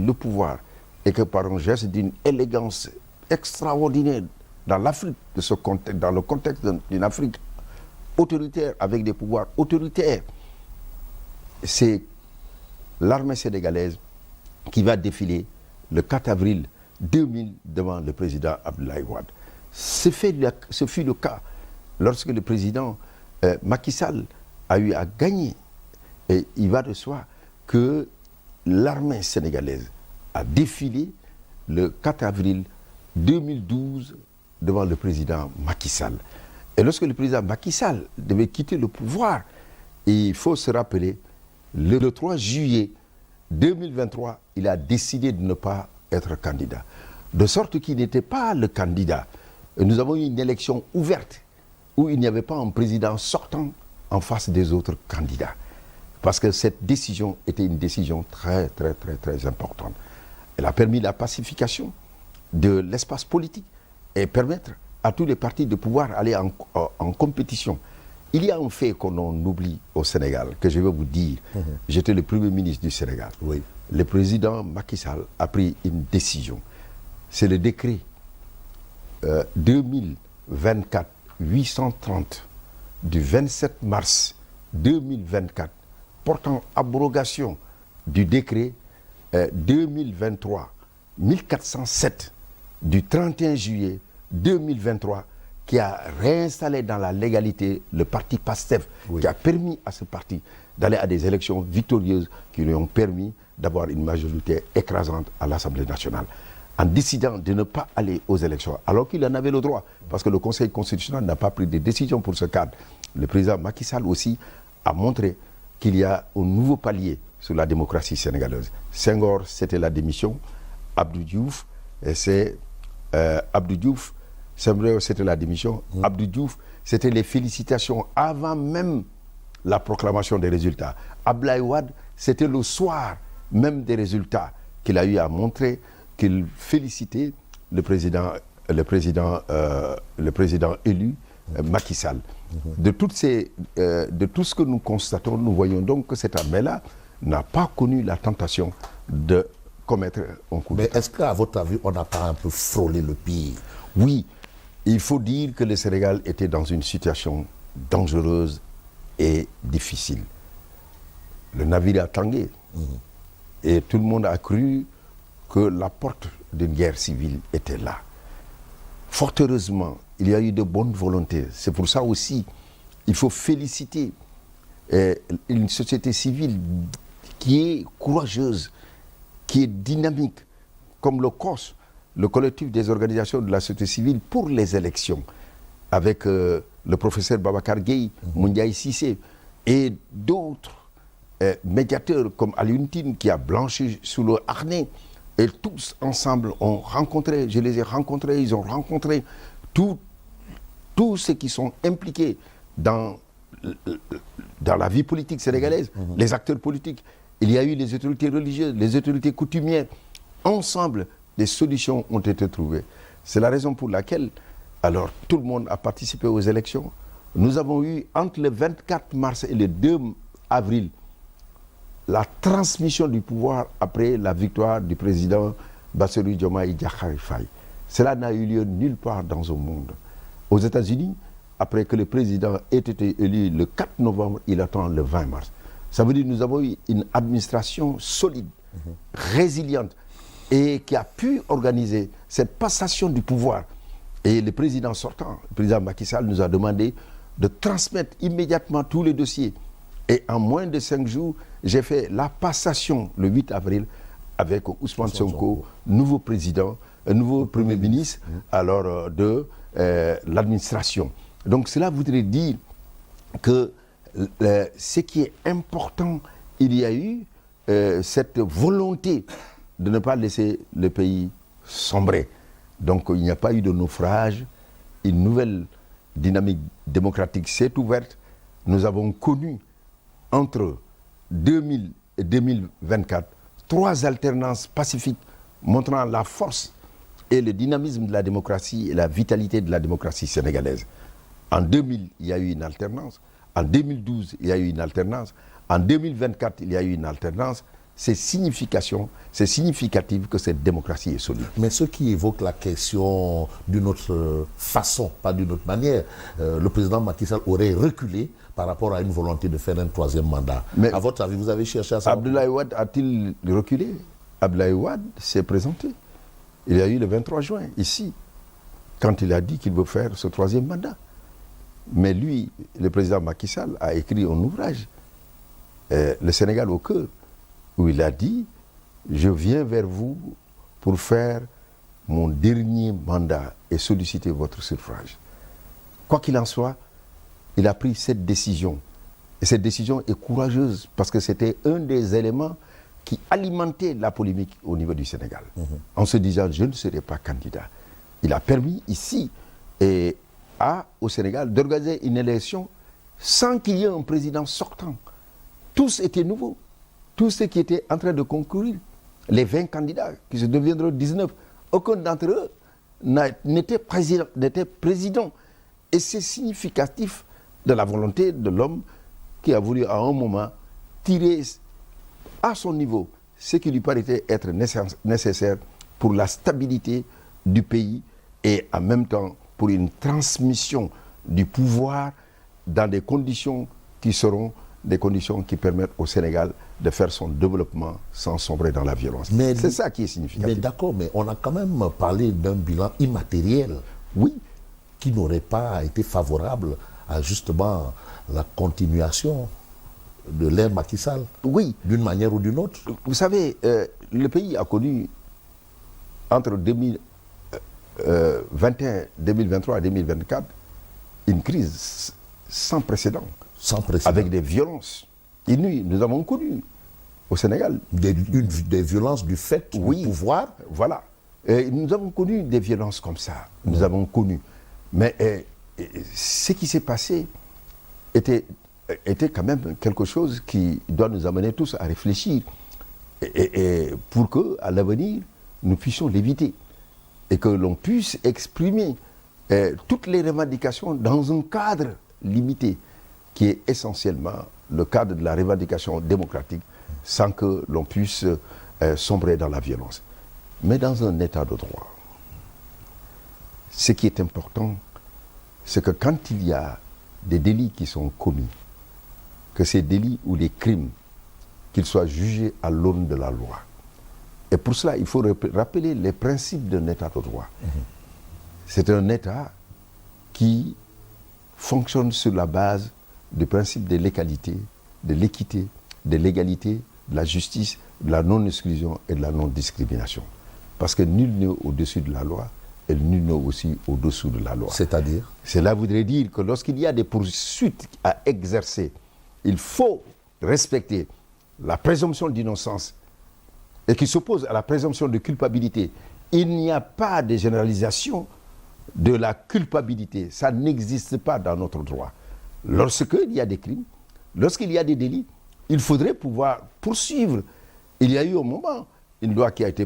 le pouvoir et que par un geste d'une élégance extraordinaire dans l'Afrique, dans le contexte d'une Afrique autoritaire, avec des pouvoirs autoritaires, c'est l'armée sénégalaise qui va défiler le 4 avril 2000 devant le président Abdoulaye Wade. Ce fut le cas lorsque le président Macky Sall a eu à gagner. Et il va de soi que l'armée sénégalaise a défilé le 4 avril 2012 devant le président Macky Sall. Et lorsque le président Macky Sall devait quitter le pouvoir, il faut se rappeler, le 3 juillet 2023, il a décidé de ne pas être candidat. De sorte qu'il n'était pas le candidat. Et nous avons eu une élection ouverte où il n'y avait pas un président sortant en face des autres candidats. Parce que cette décision était une décision très, très, très, très importante. Elle a permis la pacification de l'espace politique et permettre à tous les partis de pouvoir aller en compétition. Il y a un fait qu'on oublie au Sénégal, que je vais vous dire. J'étais le Premier ministre du Sénégal. Oui. Le président Macky Sall a pris une décision. C'est le décret 2024-830 du 27 mars 2024 portant abrogation du décret 2023-1407 du 31 juillet 2023 qui a réinstallé dans la légalité le parti PASTEF, oui, qui a permis à ce parti d'aller à des élections victorieuses qui lui ont permis d'avoir une majorité écrasante à l'Assemblée nationale. En décidant de ne pas aller aux élections, alors qu'il en avait le droit, parce que le Conseil constitutionnel n'a pas pris de décision pour ce cadre. Le président Macky Sall aussi a montré qu'il y a un nouveau palier sur la démocratie sénégalaise. Senghor, c'était la démission. Abdou Diouf, c'était la démission. Abdou Diouf, c'était les félicitations avant même la proclamation des résultats. Abdoulaye Wade, c'était le soir même des résultats qu'il a eu à montrer qu'il félicitait le président élu, Macky Sall. De tout ce que nous constatons, nous voyons donc que cette armée-là n'a pas connu la tentation de commettre un coup d'État. Mais est-ce qu'à votre avis, on n'a pas un peu frôlé le pire? Oui, il faut dire que le Sénégal était dans une situation dangereuse et difficile. Le navire a tangué. Et tout le monde a cru que la porte d'une guerre civile était là. Fort heureusement, il y a eu de bonnes volontés. C'est pour ça aussi, il faut féliciter une société civile qui est courageuse, qui est dynamique, comme le COS, le collectif des organisations de la société civile pour les élections, avec le professeur Babacar Gueye, Moundiaï Sissé, et d'autres médiateurs comme Alioune Tine qui a blanchi sous le harnais. Et tous ensemble ont rencontré, je les ai rencontrés, ils ont rencontré tous ceux qui sont impliqués dans la vie politique sénégalaise, les acteurs politiques. Il y a eu les autorités religieuses, les autorités coutumières. Ensemble, des solutions ont été trouvées. C'est la raison pour laquelle, alors, tout le monde a participé aux élections. Nous avons eu, entre le 24 mars et le 2 avril, la transmission du pouvoir après la victoire du président Bassirou Diomaye Diakhar Faye. Cela n'a eu lieu nulle part dans le monde. Aux États-Unis, après que le président ait été élu le 4 novembre, il attend le 20 mars. Ça veut dire que nous avons eu une administration solide, résiliente, et qui a pu organiser cette passation du pouvoir. Et le président sortant, le président Macky Sall, nous a demandé de transmettre immédiatement tous les dossiers. Et en moins de 5 jours, j'ai fait la passation le 8 avril avec Ousmane Sonko, nouveau président, nouveau Premier ministre alors de l'administration. Donc cela voudrait dire que ce qui est important, il y a eu cette volonté de ne pas laisser le pays sombrer. Donc il n'y a pas eu de naufrage, une nouvelle dynamique démocratique s'est ouverte. Nous avons connu entre 2000 et 2024 3 alternances pacifiques montrant la force et le dynamisme de la démocratie et la vitalité de la démocratie sénégalaise. En 2000, il y a eu une alternance. En 2012, il y a eu une alternance. En 2024, il y a eu une alternance. c'est significatif que cette démocratie est solide. Mais ceux qui évoquent la question d'une autre façon, pas d'une autre manière, le président Macky Sall aurait reculé par rapport à une volonté de faire un troisième mandat. Mais à votre avis, vous avez cherché à savoir... Abdoulaye Wade a-t-il reculé? Abdoulaye Wade s'est présenté. Il y a eu le 23 juin, ici, quand il a dit qu'il veut faire ce troisième mandat. Mais lui, le président Macky Sall, a écrit un ouvrage, Le Sénégal au cœur, où il a dit « Je viens vers vous pour faire mon dernier mandat et solliciter votre suffrage. » Quoi qu'il en soit, il a pris cette décision. Et cette décision est courageuse parce que c'était un des éléments qui alimentait la polémique au niveau du Sénégal. En se disant « Je ne serai pas candidat ». Il a permis ici au Sénégal d'organiser une élection sans qu'il y ait un président sortant. Tous étaient nouveaux. Tous ceux qui étaient en train de concourir, les 20 candidats qui se deviendront 19, aucun d'entre eux n'était président. Et c'est significatif de la volonté de l'homme qui a voulu à un moment tirer à son niveau ce qui lui paraissait être nécessaire pour la stabilité du pays et en même temps pour une transmission du pouvoir dans des conditions qui seront des conditions qui permettent au Sénégal de faire son développement sans sombrer dans la violence. C'est ça qui est significatif. Mais d'accord, mais on a quand même parlé d'un bilan immatériel, oui, qui n'aurait pas été favorable à justement la continuation de l'ère Macky Sall, oui, d'une manière ou d'une autre. Vous savez, le pays a connu entre 2023 et 2024 une crise sans précédent. Sans précédent. Avec des violences inouïes. Nous avons connu au Sénégal des violences du fait du pouvoir. Voilà. Et nous avons connu des violences comme ça. Nous avons connu. Mais ce qui s'est passé était quand même quelque chose qui doit nous amener tous à réfléchir. Et pour qu'à l'avenir, nous puissions l'éviter. Et que l'on puisse exprimer toutes les revendications dans un cadre limité, qui est essentiellement le cadre de la revendication démocratique, sans que l'on puisse sombrer dans la violence. Mais dans un état de droit, ce qui est important, c'est que quand il y a des délits qui sont commis, que ces délits ou des crimes, qu'ils soient jugés à l'aune de la loi. Et pour cela, il faut rappeler les principes d'un état de droit. C'est un état qui fonctionne sur la base du principe de l'égalité, de l'équité, de l'égalité, de la justice, de la non-exclusion et de la non-discrimination. Parce que nul n'est au-dessus de la loi et nul n'est aussi au-dessous de la loi. C'est-à-dire? Cela voudrait dire que lorsqu'il y a des poursuites à exercer, il faut respecter la présomption d'innocence et qui s'oppose à la présomption de culpabilité. Il n'y a pas de généralisation de la culpabilité. Ça n'existe pas dans notre droit. Lorsqu'il y a des crimes, lorsqu'il y a des délits, il faudrait pouvoir poursuivre. Il y a eu un moment, une loi qui a été prise